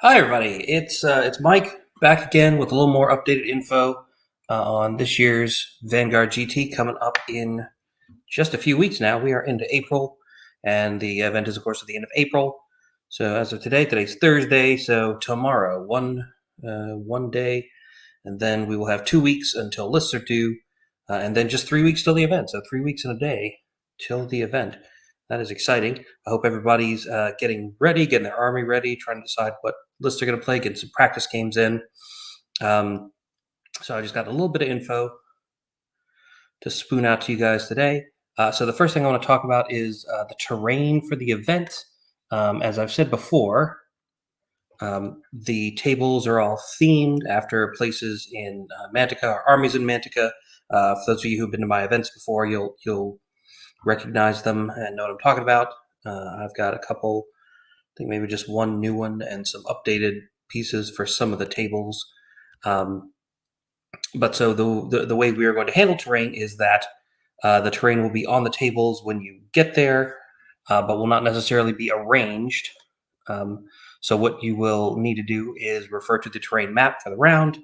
Hi, everybody. It's Mike back again with a little more updated info on this year's Vanguard GT coming up in just a few weeks now. We are into April, and the event is, of course, at the end of April. So as of today, today's Thursday. So tomorrow, one day, and then we will have 2 weeks until lists are due, and then just 3 weeks till the event. So 3 weeks and a day till the event. That is exciting. I hope everybody's getting ready, getting their army ready, trying to decide what lists they're going to play, getting some practice games in. So I just got a little bit of info to spoon out to you guys today. So the first thing I want to talk about is the terrain for the event. As I've said before, the tables are all themed after places in Mantica or armies in Mantica. For those of you who've been to my events before, you'll recognize them and know what I'm talking about. I've got a couple, I think maybe just one new one and some updated pieces for some of the tables. But so the way we are going to handle terrain is that the terrain will be on the tables when you get there, but will not necessarily be arranged. So what you will need to do is refer to the terrain map for the round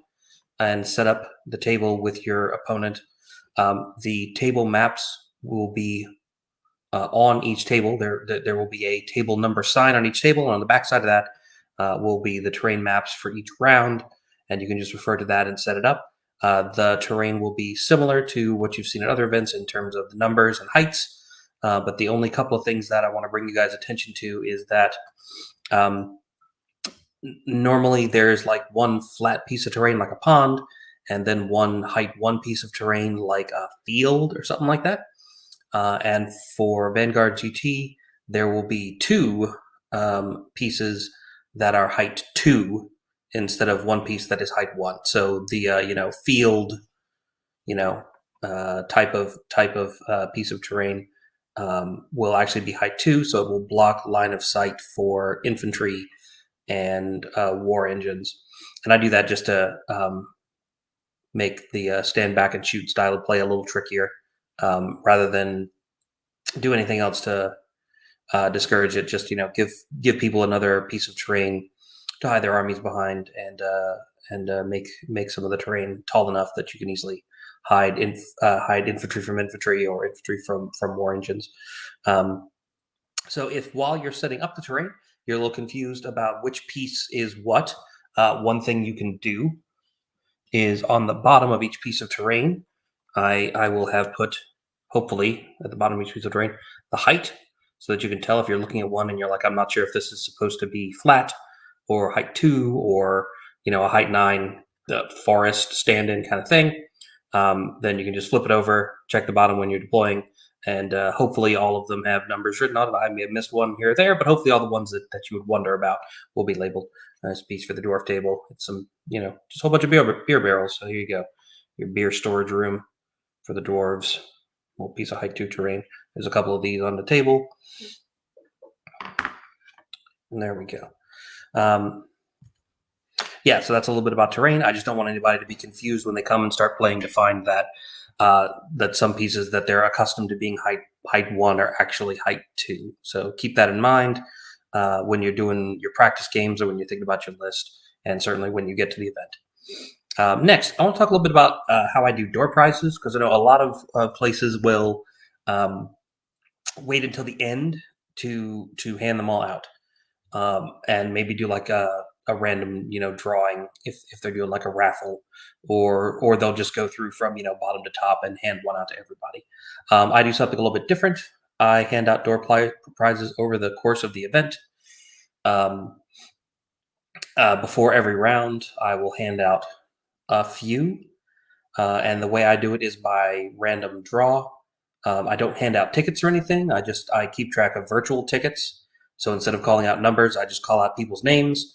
and set up the table with your opponent. The table maps will be on each table. There will be a table number sign on each table, and on the back side of that will be the terrain maps for each round, and you can just refer to that and set it up. The terrain will be similar to what you've seen at other events in terms of the numbers and heights, but the only couple of things that I want to bring you guys attention to is that normally there's like one flat piece of terrain like a pond, and then one piece of terrain like a field or something like that. And for Vanguard GT, there will be two pieces that are height 2 instead of one piece that is height 1. So the field type of piece of terrain will actually be height 2, so it will block line of sight for infantry and war engines. And I do that just to make the stand back and shoot style of play a little trickier, rather than do anything else to discourage it. Just give people another piece of terrain to hide their armies behind, and make some of the terrain tall enough that you can easily hide infantry from infantry or infantry from war engines. So if while you're setting up the terrain, you're a little confused about which piece is what, one thing you can do is on the bottom of each piece of terrain, I will have put, hopefully, at the bottom of each piece of terrain, the height, so that you can tell if you're looking at one and you're like, I'm not sure if this is supposed to be flat or height 2 or a height 9, the forest stand-in kind of thing. Then you can just flip it over, check the bottom when you're deploying, and hopefully all of them have numbers written on it. I may have missed one here or there, but hopefully all the ones that you would wonder about will be labeled. Nice piece for the dwarf table. It's some, just a whole bunch of beer barrels. So here you go, your beer storage room for the dwarves. Little piece of height 2 terrain. There's a couple of these on the table. And there we go. Yeah, so that's a little bit about terrain. I just don't want anybody to be confused when they come and start playing to find that that some pieces that they're accustomed to being height 1 are actually height 2. So keep that in mind when you're doing your practice games or when you're thinking about your list, and certainly when you get to the event. Next, I want to talk a little bit about how I do door prizes, because I know a lot of places will wait until the end to hand them all out, and maybe do like a random drawing if they're doing like a raffle, or they'll just go through from bottom to top and hand one out to everybody. I do something a little bit different. I hand out door prizes over the course of the event. Before every round, I will hand out a few, and the way I do it is by random draw. I don't hand out tickets or anything. I keep track of virtual tickets. So instead of calling out numbers, I just call out people's names.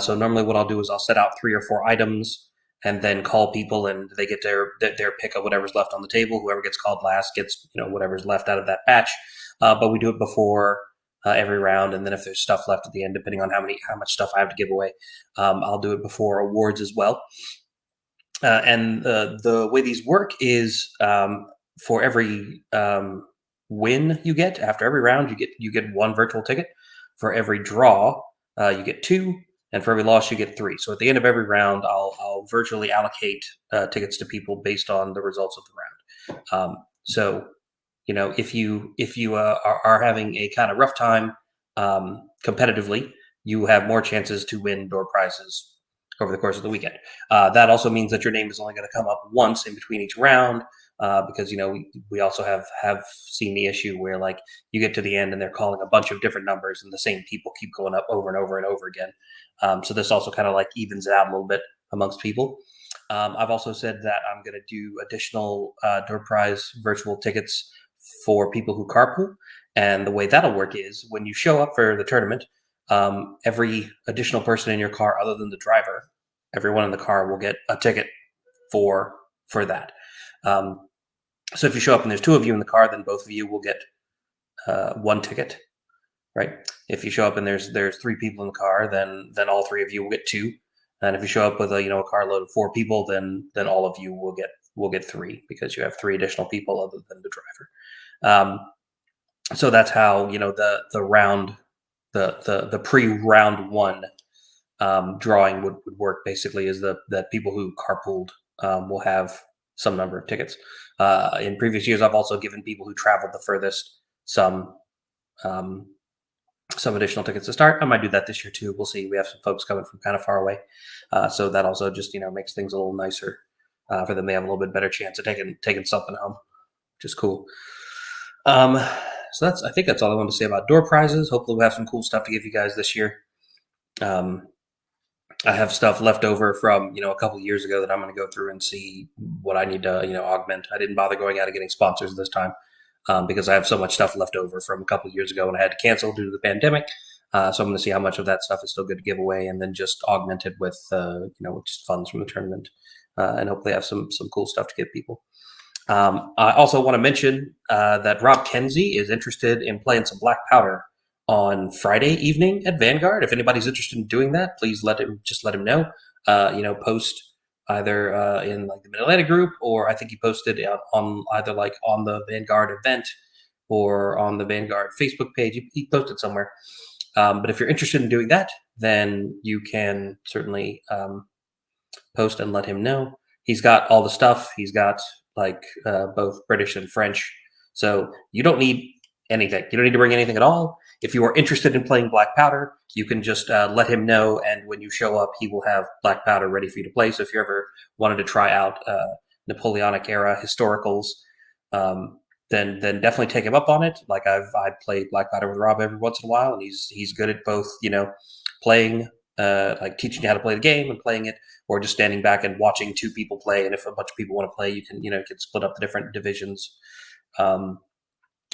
So normally what I'll do is I'll set out 3 or 4 items and then call people, and they get their pick of whatever's left on the table. Whoever gets called last gets whatever's left out of that batch. But we do it before every round, and then if there's stuff left at the end, depending on how much stuff I have to give away, I'll do it before awards as well. And the way these work is, for every win you get after every round, you get 1 virtual ticket. For every draw, you get 2, and for every loss you get 3. So at the end of every round, I'll virtually allocate tickets to people based on the results of the round. So if you are having a kind of rough time competitively, you have more chances to win door prizes over the course of the weekend. That also means that your name is only going to come up once in between each round, because we also have seen the issue where like you get to the end and they're calling a bunch of different numbers and the same people keep going up over and over and over again. So this also kind of like evens it out a little bit amongst people. I've also said that I'm going to do additional door prize virtual tickets for people who carpool. And the way that'll work is when you show up for the tournament, every additional person in your car other than the driver, everyone in the car will get a ticket for that. So if you show up and there's 2 of you in the car, then both of you will get 1 ticket, right? If you show up and there's 3 people in the car, then all 3 of you will get 2. And if you show up with a carload of 4 people, then all of you will get 3 because you have 3 additional people other than the driver. So that's how the round, the pre-round 1 drawing would work. Basically, is that people who carpooled will have some number of tickets. In previous years, I've also given people who traveled the furthest some additional tickets to start. I might do that this year too. We'll see. We have some folks coming from kind of far away, so that also just makes things a little nicer for them. They have a little bit better chance of taking something home, which is cool. So I think that's all I wanted to say about door prizes. Hopefully we'll have some cool stuff to give you guys this year. I have stuff left over from a couple of years ago that I'm going to go through and see what I need to augment. I didn't bother going out and getting sponsors this time because I have so much stuff left over from a couple of years ago when I had to cancel due to the pandemic. So I'm going to see how much of that stuff is still good to give away, and then just augment it with just funds from the tournament, and hopefully have some cool stuff to give people. I also want to mention that Rob Kenzie is interested in playing some Black Powder on Friday evening at Vanguard. If anybody's interested in doing that, please let him know. Post either in like the Mid-Atlantic group, or I think he posted on either like on the Vanguard event or on the Vanguard Facebook page. He posted somewhere. But if you're interested in doing that, then you can certainly post and let him know. He's got all the stuff. He's got like both British and French. So you don't need anything. You don't need to bring anything at all. If you are interested in playing Black Powder, you can just let him know, and when you show up, he will have Black Powder ready for you to play. So if you ever wanted to try out Napoleonic era historicals, then definitely take him up on it. Like I play Black Powder with Rob every once in a while, and he's good at both, playing, like teaching you how to play the game and playing it, or just standing back and watching 2 people play. And if a bunch of people want to play, you can split up the different divisions.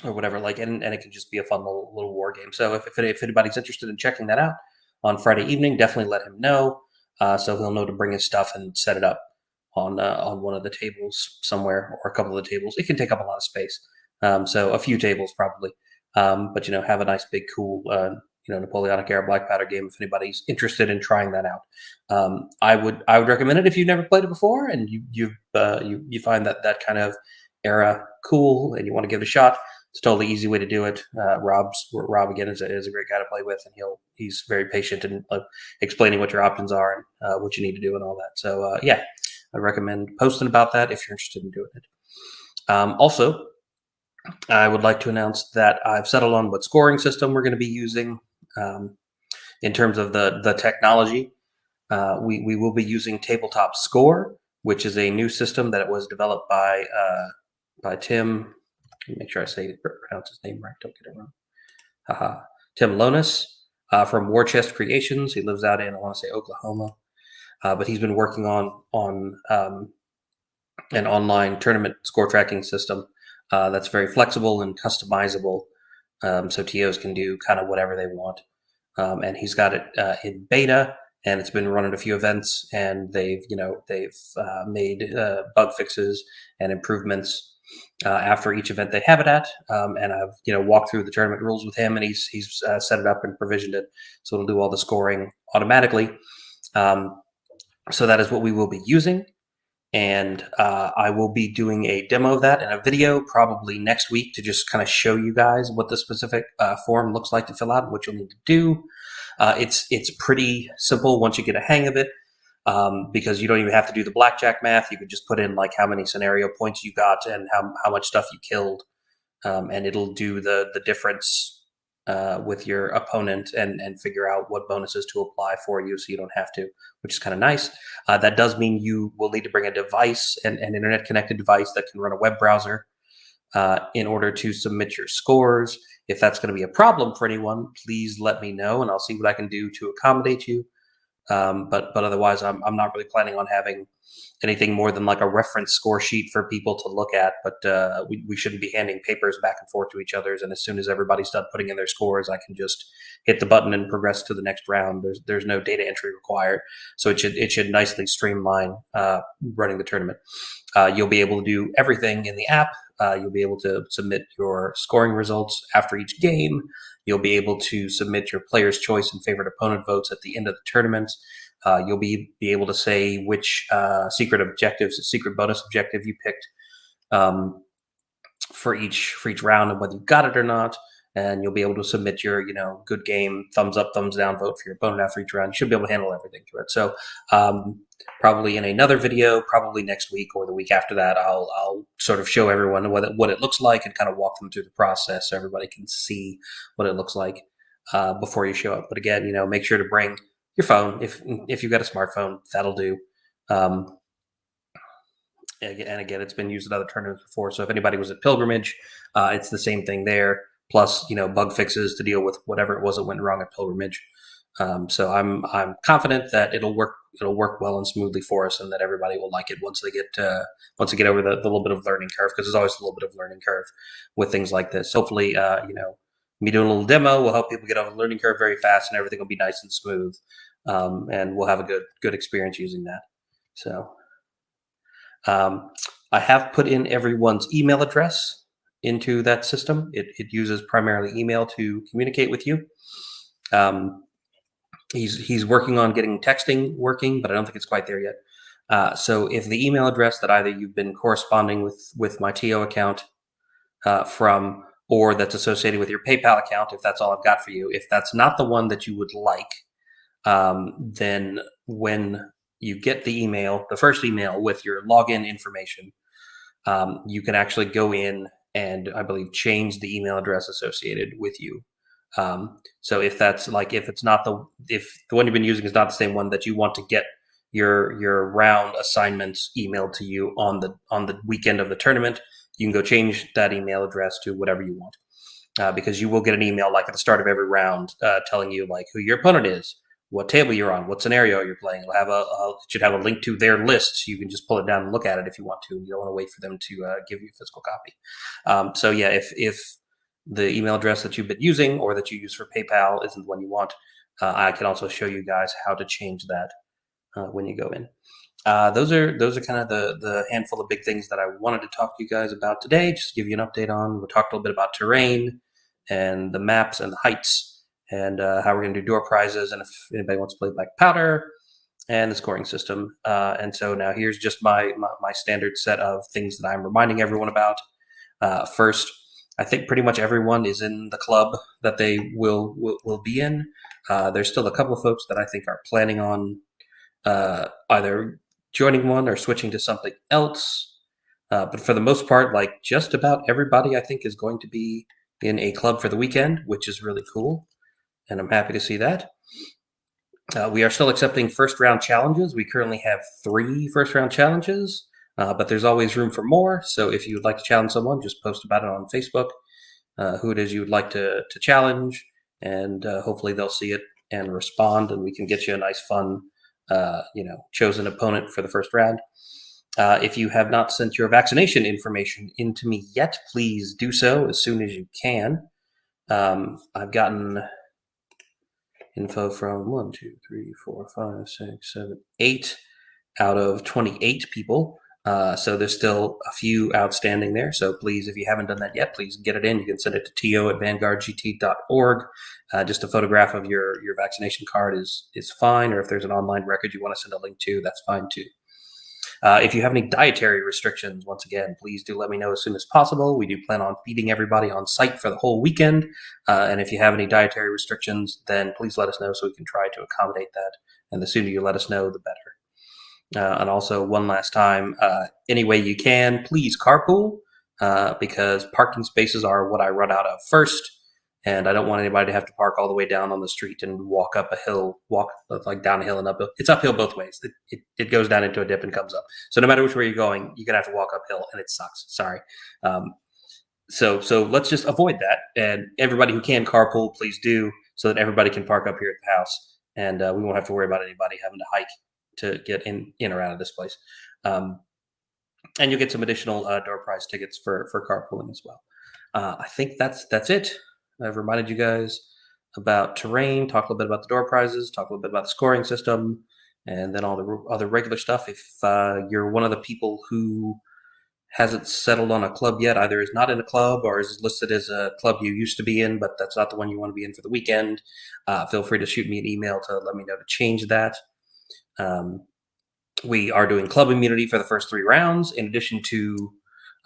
Or whatever, like, and it can just be a fun little war game. So if anybody's interested in checking that out on Friday evening, definitely let him know, so he'll know to bring his stuff and set it up on one of the tables somewhere, or a couple of the tables. It can take up a lot of space, so a few tables probably, but have a nice big cool Napoleonic era Black Powder game if anybody's interested in trying that out. I would recommend it if you've never played it before and you find that kind of era cool and you want to give it a shot. It's a totally easy way to do it. Rob again is a great guy to play with, and he's very patient in explaining what your options are and what you need to do and all that. So I recommend posting about that if you're interested in doing it. Also, I would like to announce that I've settled on what scoring system we're going to be using in terms of the technology. We will be using Tabletop Score, which is a new system that was developed by Tim. Make sure I pronounce his name right. Don't get it wrong. Tim Lonis from War Chest Creations. He lives out in, I want to say, Oklahoma, but he's been working on an online tournament score tracking system that's very flexible and customizable, so TOs can do kind of whatever they want. And he's got it in beta, and it's been running a few events, and they've made bug fixes and improvements after each event they have it at, and I've walked through the tournament rules with him, and he's set it up and provisioned it so it'll do all the scoring automatically. So that is what we will be using, and I will be doing a demo of that in a video probably next week to just kind of show you guys what the specific form looks like to fill out and what you'll need to do. It's pretty simple once you get a hang of it, because you don't even have to do the blackjack math. You could just put in like how many scenario points you got and how much stuff you killed, and it'll do the difference with your opponent and figure out what bonuses to apply for you, so you don't have to, which is kind of nice. That does mean you will need to bring a device, an internet connected device that can run a web browser, in order to submit your scores. If that's going to be a problem for anyone, please let me know and I'll see what I can do to accommodate you. But otherwise, I'm not really planning on having anything more than like a reference score sheet for people to look at. But we shouldn't be handing papers back and forth to each other. And as soon as everybody's done putting in their scores, I can just hit the button and progress to the next round. There's no data entry required, so it should nicely streamline running the tournament. You'll be able to do everything in the app. You'll be able to submit your scoring results after each game. You'll be able to submit your player's choice and favorite opponent votes at the end of the tournament. You'll be able to say which secret bonus objective you picked for each round and whether you got it or not. And you'll be able to submit your, good game, thumbs up, thumbs down vote for your opponent after each round. You should be able to handle everything through it. So probably in another video, probably next week or the week after that, I'll sort of show everyone what it looks like and kind of walk them through the process so everybody can see what it looks like before you show up. But again, make sure to bring your phone. If you've got a smartphone, that'll do. And again, it's been used at other tournaments before. So if anybody was at Pilgrimage, it's the same thing there. Plus, bug fixes to deal with whatever it was that went wrong at Pilgrimage. So I'm confident that it'll work well and smoothly for us, and that everybody will like it once they get over the little bit of learning curve, because there's always a little bit of learning curve with things like this. Hopefully, me doing a little demo will help people get over the learning curve very fast, and everything will be nice and smooth, and we'll have a good experience using that. So I have put in everyone's email address into that system. It uses primarily email to communicate with you. He's working on getting texting working, but I don't think it's quite there yet. So if the email address that either you've been corresponding with my TO account from, or that's associated with your PayPal account, if that's all I've got for you, if that's not the one that you would like, then when you get the first email with your login information, you can actually go in and, I believe, change the email address associated with you. So if the one you've been using is not the same one that you want to get your round assignments emailed to you on the weekend of the tournament, you can go change that email address to whatever you want, because you will get an email like at the start of every round telling you like who your opponent is, what table you're on, what scenario you're playing. It'll should have a link to their list, so you can just pull it down and look at it if you want to. You don't want to wait for them to give you a physical copy. So yeah, if the email address that you've been using or that you use for PayPal isn't the one you want, I can also show you guys how to change that when you go in. Those are kind of the handful of big things that I wanted to talk to you guys about today. Just to give you an update on. We talked a little bit about terrain and the maps and the heights, and how we're going to do door prizes, and if anybody wants to play Black Powder, and the scoring system. And so now here's just my standard set of things that I'm reminding everyone about. First, I think pretty much everyone is in the club that they will be in. There's still a couple of folks that I think are planning on either joining one or switching to something else. But for the most part, like just about everybody, I think, is going to be in a club for the weekend, which is really cool. And I'm happy to see that. We are still accepting first round challenges. We currently have 3 first round challenges, but there's always room for more. So if you would like to challenge someone, just post about it on Facebook, who it is you would like to challenge, and hopefully they'll see it and respond, and we can get you a nice, fun, chosen opponent for the first round. If you have not sent your vaccination information into me yet, please do so as soon as you can. I've gotten info from 1, 2, 3, 4, 5, 6, 7, 8 out of 28 people. So there's still a few outstanding there. So please, if you haven't done that yet, please get it in. You can send it to to@vanguardgt.org. Just a photograph of your vaccination card is fine. Or if there's an online record you want to send a link to, that's fine too. If you have any dietary restrictions, once again, please do let me know as soon as possible. We do plan on feeding everybody on site for the whole weekend. And if you have any dietary restrictions, then please let us know so we can try to accommodate that. And the sooner you let us know, the better. And also, one last time, any way you can, please carpool because parking spaces are what I run out of first. And I don't want anybody to have to park all the way down on the street and walk up a hill, walk like down a hill and uphill. It's uphill both ways. It goes down into a dip and comes up. So no matter which way you're going, you're gonna have to walk uphill, and it sucks. Sorry. So let's just avoid that. And everybody who can carpool, please do, so that everybody can park up here at the house, and we won't have to worry about anybody having to hike to get in or out of this place. And you'll get some additional door prize tickets for carpooling as well. I think that's it. I've reminded you guys about terrain, talk a little bit about the door prizes, talk a little bit about the scoring system, and then all the other regular stuff. If you're one of the people who hasn't settled on a club yet, either is not in a club or is listed as a club you used to be in, but that's not the one you want to be in for the weekend, feel free to shoot me an email to let me know to change that. We are doing club immunity for the first 3 rounds, in addition to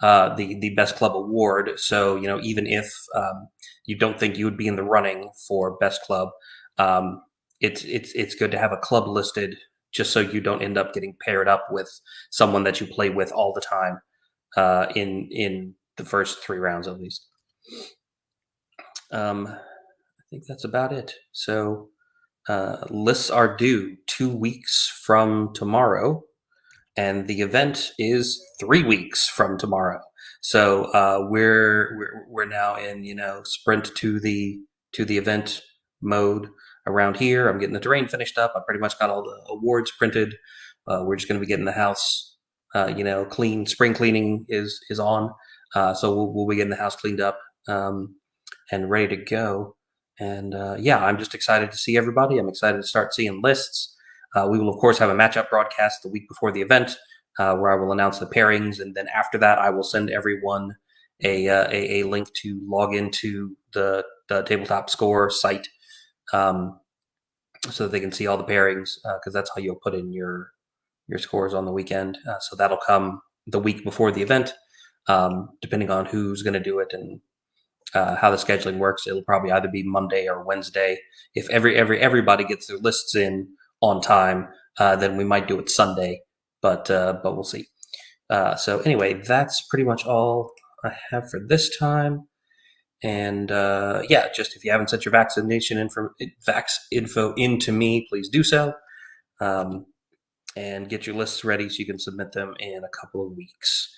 the best club award. So even if you don't think you would be in the running for best club, it's good to have a club listed just so you don't end up getting paired up with someone that you play with all the time in the first 3 rounds at least. I think that's about it. So lists are due 2 weeks from tomorrow, and the event is 3 weeks from tomorrow. So we're now in sprint to the event mode around here. I'm getting the terrain finished up. I pretty much got all the awards printed. We're just going to be getting the house clean. Spring cleaning is on, so we'll be getting the house cleaned up and ready to go. And I'm just excited to see everybody. I'm excited to start seeing lists. We will, of course, have a matchup broadcast the week before the event where I will announce the pairings. And then after that, I will send everyone a link to log into the tabletop score site so that they can see all the pairings, because that's how you'll put in your scores on the weekend. So that'll come the week before the event, depending on who's going to do it and how the scheduling works. It'll probably either be Monday or Wednesday. If everybody gets their lists in on time, then we might do it Sunday, but we'll see. So anyway, that's pretty much all I have for this time. And just if you haven't sent your vaccination info into me, please do so. And get your lists ready so you can submit them in a couple of weeks.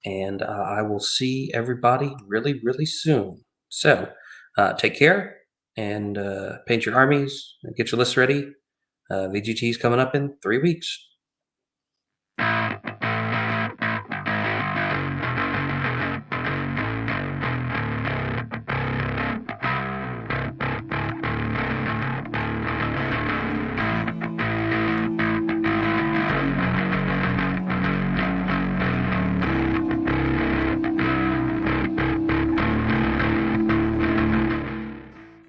And I will see everybody really, really soon. So take care and paint your armies, get your lists ready. VGT is coming up in 3 weeks.